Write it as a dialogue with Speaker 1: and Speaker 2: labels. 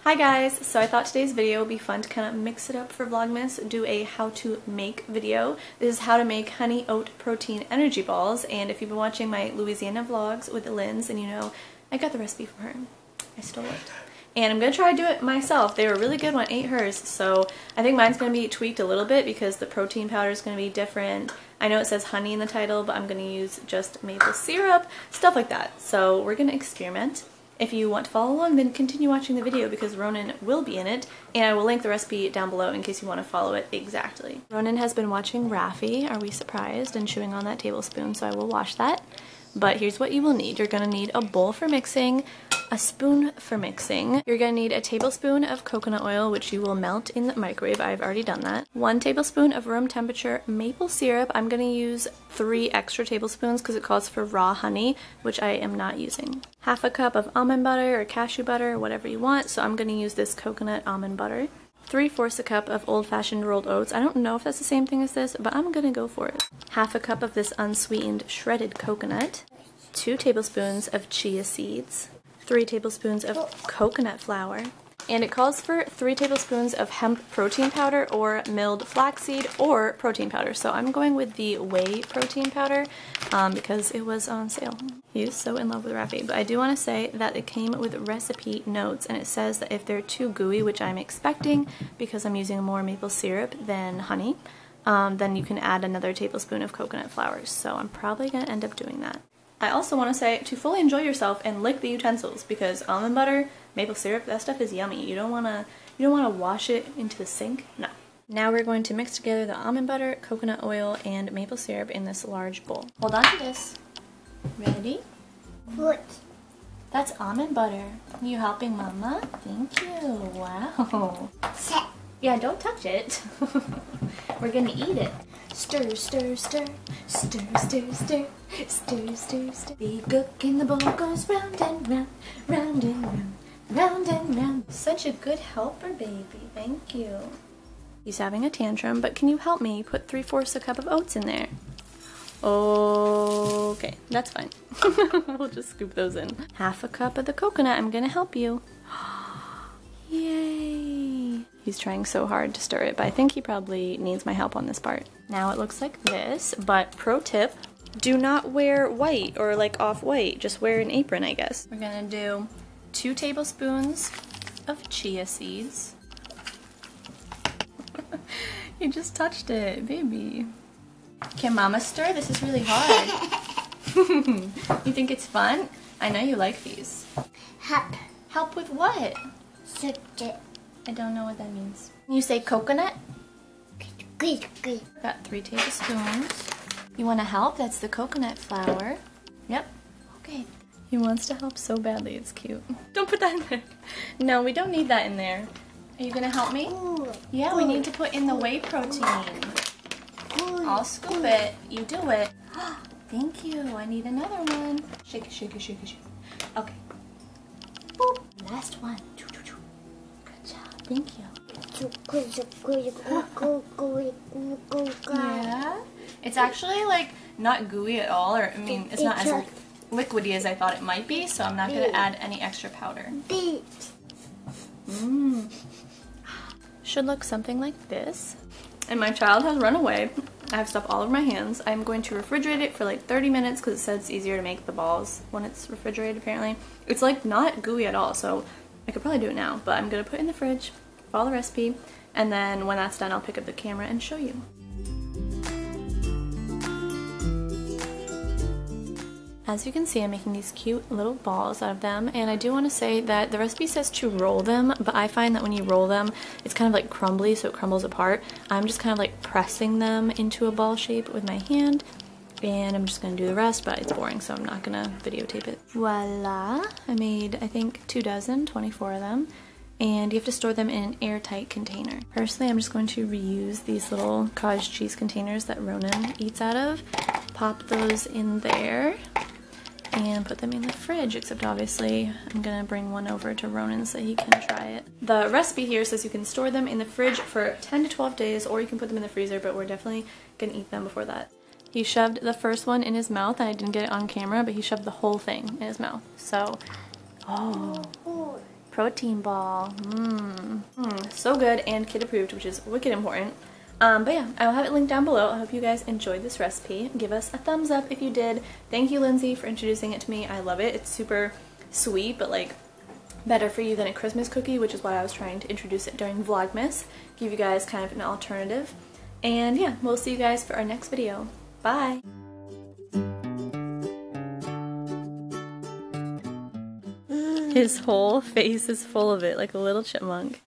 Speaker 1: Hi guys! So I thought today's video would be fun to kind of mix it up for Vlogmas, do a how to make video. This is how to make honey oat protein energy balls, and if you've been watching my Louisiana vlogs with Lynn's, then you know I got the recipe from her. I stole it. And I'm going to try to do it myself. They were really good when I ate hers, so I think mine's going to be tweaked a little bit because the protein powder is going to be different. I know it says honey in the title, but I'm going to use just maple syrup, stuff like that. So we're going to experiment. If you want to follow along, then continue watching the video because Ronan will be in it, and I will link the recipe down below in case you want to follow it exactly. Ronan has been watching Raffi, Are We Surprised, and chewing on that tablespoon, so I will wash that. But here's what you will need. You're going to need a bowl for mixing, a spoon for mixing. You're going to need a tablespoon of coconut oil, which you will melt in the microwave. I've already done that. 1 tablespoon of room temperature maple syrup. I'm going to use 3 extra tablespoons because it calls for raw honey, which I am not using. 1/2 cup of almond butter or cashew butter, whatever you want. So I'm going to use this coconut almond butter. 3/4 cup of old-fashioned rolled oats. I don't know if that's the same thing as this, but I'm gonna go for it. 1/2 cup of this unsweetened shredded coconut. 2 tablespoons of chia seeds. 3 tablespoons of coconut flour. And it calls for 3 tablespoons of hemp protein powder or milled flaxseed or protein powder. So I'm going with the whey protein powder because it was on sale. He is so in love with Raffi. But I do want to say that it came with recipe notes, and it says that if they're too gooey, which I'm expecting because I'm using more maple syrup than honey, then you can add another tablespoon of coconut flour. So I'm probably going to end up doing that. I also want to say to fully enjoy yourself and lick the utensils because almond butter, maple syrup, that stuff is yummy. You don't want to wash it into the sink. No. Now we're going to mix together the almond butter, coconut oil, and maple syrup in this large bowl. Hold on to this. Ready?
Speaker 2: What?
Speaker 1: That's almond butter. You helping Mama? Thank you. Wow.
Speaker 2: Set.
Speaker 1: Yeah, don't touch it. We're gonna eat it. Stir, stir, stir. Stir, stir, stir. Stir, stir, stir. The cook in the bowl goes round and round, round and round, round and round. Such a good helper, baby. Thank you. He's having a tantrum, but can you help me put 3/4 cup of oats in there? Okay, that's fine. We'll just scoop those in. 1/2 cup of the coconut. I'm gonna help you. Yay! He's trying so hard to stir it, but I think he probably needs my help on this part. Now it looks like this, but pro tip, do not wear white or like off-white. Just wear an apron, I guess. We're gonna do 2 tablespoons of chia seeds. You just touched it, baby. Can Mama stir? This is really hard. You think it's fun? I know you like these.
Speaker 2: Help.
Speaker 1: Help with what?
Speaker 2: Subject.
Speaker 1: I don't know what that means. You say coconut?
Speaker 2: Good, good.
Speaker 1: Got 3 tablespoons. You want to help? That's the coconut flour. Yep. Okay. He wants to help so badly. It's cute. Don't put that in there. No, we don't need that in there. Are you going to help me?
Speaker 2: Ooh,
Speaker 1: Yeah, we need to put in the whey protein. I'll scoop it. You do it. Thank you. I need another one. Shake it, shake it, shake it, shake it. Okay. Boop. Last one. Good job. Thank you. Yeah. It's actually like not gooey at all, or I mean, it's not as liquidy as I thought it might be, so I'm not going to add any extra powder. Mmm. Should look something like this. And my child has run away. I have stuff all over my hands. I'm going to refrigerate it for like 30 minutes because it says it's easier to make the balls when it's refrigerated apparently. It's like not gooey at all, so I could probably do it now, but I'm going to put it in the fridge, follow the recipe, and then when that's done I'll pick up the camera and show you. As you can see, I'm making these cute little balls out of them, and I do want to say that the recipe says to roll them, but I find that when you roll them, it's kind of like crumbly, so it crumbles apart. I'm just kind of like pressing them into a ball shape with my hand, and I'm just going to do the rest, but it's boring, so I'm not going to videotape it. Voila! I made, I think, 24 of them, and you have to store them in an airtight container. Personally, I'm just going to reuse these little cottage cheese containers that Ronan eats out of. Pop those in there and put them in the fridge, except obviously I'm gonna bring one over to Ronan so he can try it. The recipe here says you can store them in the fridge for 10 to 12 days, or you can put them in the freezer, but we're definitely gonna eat them before that. He shoved the first one in his mouth, and I didn't get it on camera, but he shoved the whole thing in his mouth. So, oh, protein ball. So good and kid approved, which is wicked important. But yeah, I'll have it linked down below. I hope you guys enjoyed this recipe. Give us a thumbs up if you did. Thank you, Lindsay, for introducing it to me. I love it. It's super sweet, but like better for you than a Christmas cookie, which is why I was trying to introduce it during Vlogmas. Give you guys kind of an alternative. And yeah, we'll see you guys for our next video. Bye! His whole face is full of it, like a little chipmunk.